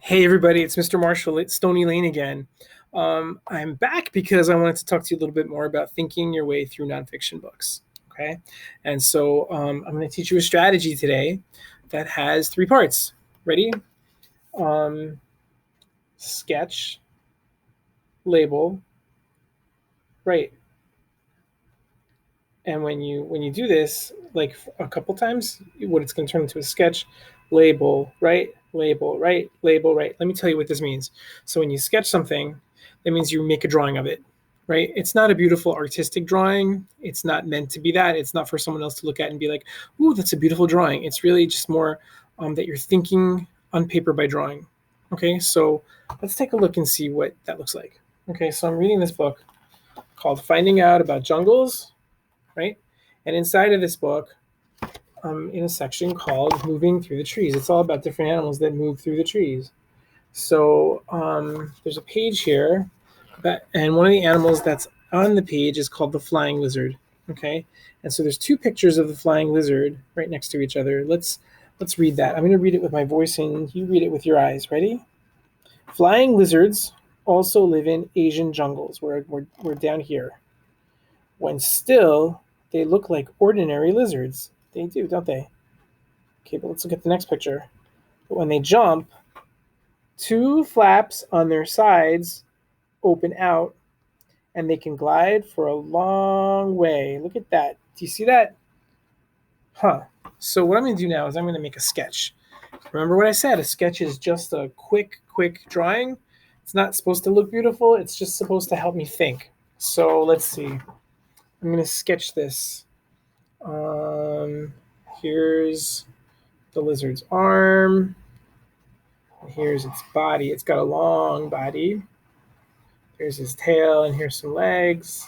Hey everybody, it's Mr. Marshall at Stony Lane again. I'm back because I wanted to talk to you a little bit more about thinking your way through nonfiction books. Okay, and so I'm going to teach you a strategy today that has three parts. Ready? Um, Sketch, label, write. And when you do this like a couple times, what it's going to turn into a sketch, label, right, label, right, label, right. Let me tell you what this means. So when you sketch something, that means you make a drawing of it, right? It's not a beautiful artistic drawing. It's not meant to be that. It's not for someone else to look at and be like, "Ooh, that's a beautiful drawing." It's really just more that you're thinking on paper by drawing. Okay, so let's take a look and see what that looks like. Okay, so I'm reading this book called "Finding Out About Jungles," right? And inside of this book, in a section called Moving Through the Trees. It's all about different animals that move through the trees. So there's a page here, and one of the animals that's on the page is called the flying lizard. Okay, and so there's two pictures of the flying lizard right next to each other. Let's read that. I'm going to read it with my voice, and you read it with your eyes. Ready? Flying lizards also live in Asian jungles. We're down here. When still, they look like ordinary lizards. They do, don't they? Okay, but let's look at the next picture. But when they jump, two flaps on their sides open out and they can glide for a long way. Look at that. Do you see that? Huh. So what I'm going to do now is I'm going to make a sketch. Remember what I said? A sketch is just a quick drawing. It's not supposed to look beautiful. It's just supposed to help me think. So let's see. I'm going to sketch this. Here's the lizard's arm. Here's its body. It's got a long body. There's his tail, and here's some legs.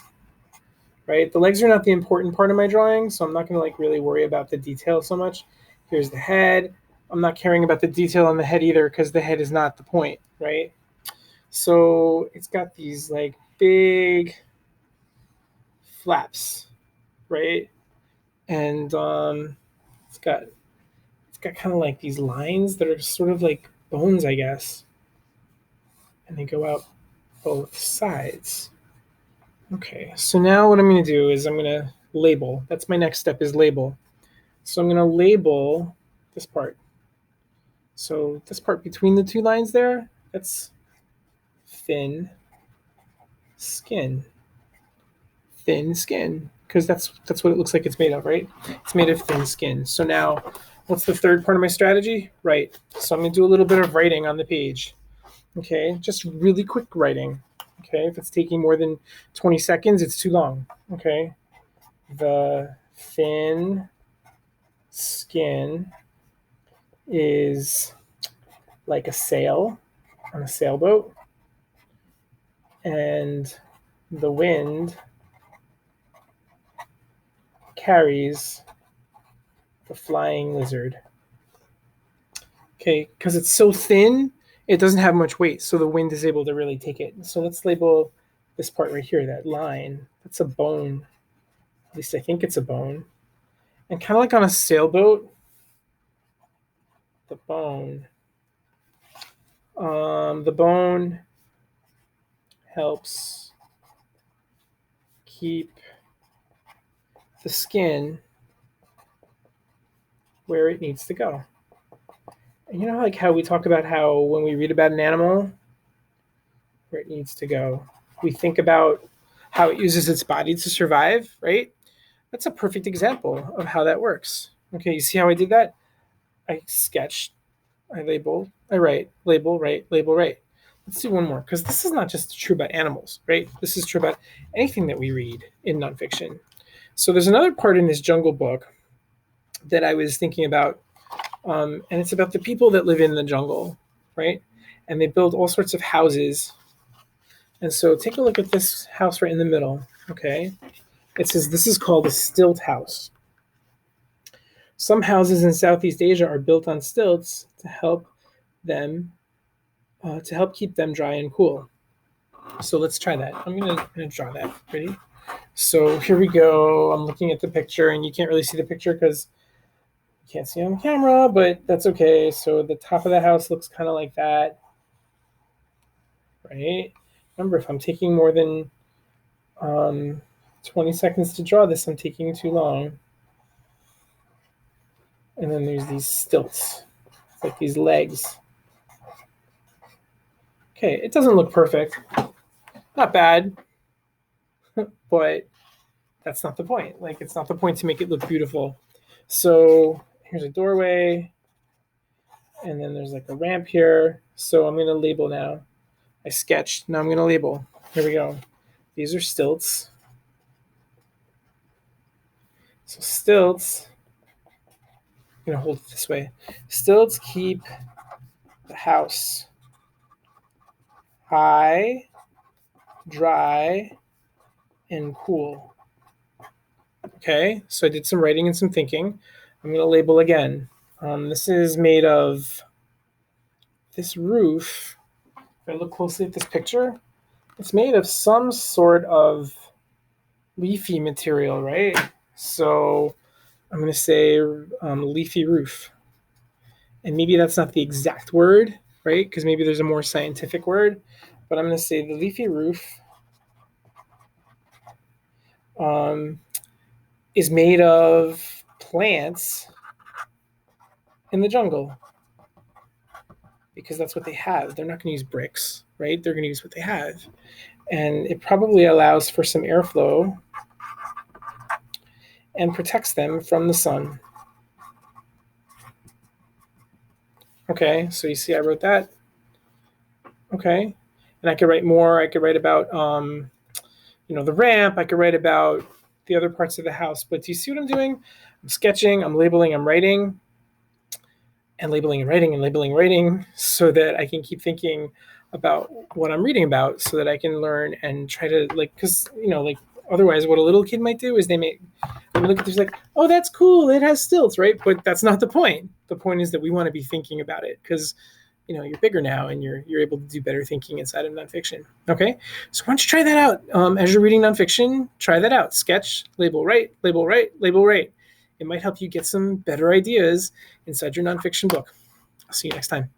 Right? The legs are not the important part of my drawing, so I'm not going to really worry about the detail so much. Here's the head. I'm not caring about the detail on the head either because the head is not the point, right? So it's got these big flaps, right? And it's got kind of like these lines that are sort of like bones, I guess, and they go out both sides. Okay, so now what I'm going to do is I'm going to label. That's my next step, is label. So I'm going to label this part. So this part between the two lines there, that's thin skin. Thin skin, because that's what it looks like it's made of, right? It's made of thin skin. So now, what's the third part of my strategy? Right. So I'm going to do a little bit of writing on the page. Okay, just really quick writing. Okay, if it's taking more than 20 seconds, it's too long. Okay, the thin skin is like a sail on a sailboat, and the wind carries the flying lizard. Okay, because it's so thin, it doesn't have much weight, so the wind is able to really take it. So let's label this part right here, that line. That's a bone. At least I think it's a bone. And kind of like on a sailboat, the bone helps keep the skin where it needs to go. And you know, like how we talk about how when we read about an animal, where it needs to go, we think about how it uses its body to survive, right? That's a perfect example of how that works. Okay, you see how I did that? I sketched, I label, I write, label, write, label, write. Let's do one more, because this is not just true about animals, right? This is true about anything that we read in nonfiction. So there's another part in this jungle book that I was thinking about, and it's about the people that live in the jungle, right? And they build all sorts of houses. And so take a look at this house right in the middle, okay? It says this is called a stilt house. Some houses in Southeast Asia are built on stilts to help keep them dry and cool. So let's try that. I'm gonna draw that. Ready? So here we go. I'm looking at the picture, and you can't really see the picture because you can't see on camera, but that's okay. So the top of the house looks kind of like that. right? Remember, if I'm taking more than 20 seconds to draw this, I'm taking too long. And then there's these stilts, like these legs. Okay, it doesn't look perfect. Not bad, but that's not the point. Like, it's not the point to make it look beautiful. So here's a doorway, and then there's like a ramp here. So I'm going to label now. I sketched. Now I'm going to label. Here we go. These are stilts. So stilts, I'm going to hold it this way. Stilts keep the house high, dry, and cool. Okay, so I did some writing and some thinking. I'm going to label again. This is made of this roof. If I look closely at this picture, it's made of some sort of leafy material, right? So I'm going to say leafy roof. And maybe that's not the exact word, right? Because maybe there's a more scientific word. But I'm going to say the leafy roof is made of plants in the jungle, because that's what they have. They're not going to use bricks, right? They're going to use what they have. And it probably allows for some airflow and protects them from the sun. Okay, so you see I wrote that. Okay, and I could write more. I could write about, the ramp. I could write about the other parts of the house. But do you see what I'm doing? I'm sketching, I'm labeling, I'm writing, and labeling and writing and labeling and writing, so that I can keep thinking about what I'm reading about, so that I can learn and try to, like, because, otherwise what a little kid might do is they look at this like, oh, that's cool, it has stilts, right? But that's not the point. The point is that we want to be thinking about it, because you're bigger now and you're able to do better thinking inside of nonfiction. Okay, so why don't you try that out as you're reading nonfiction? Try that out. Sketch, label, write, label, write, label, write. It might help you get some better ideas inside your nonfiction book. I'll see you next time.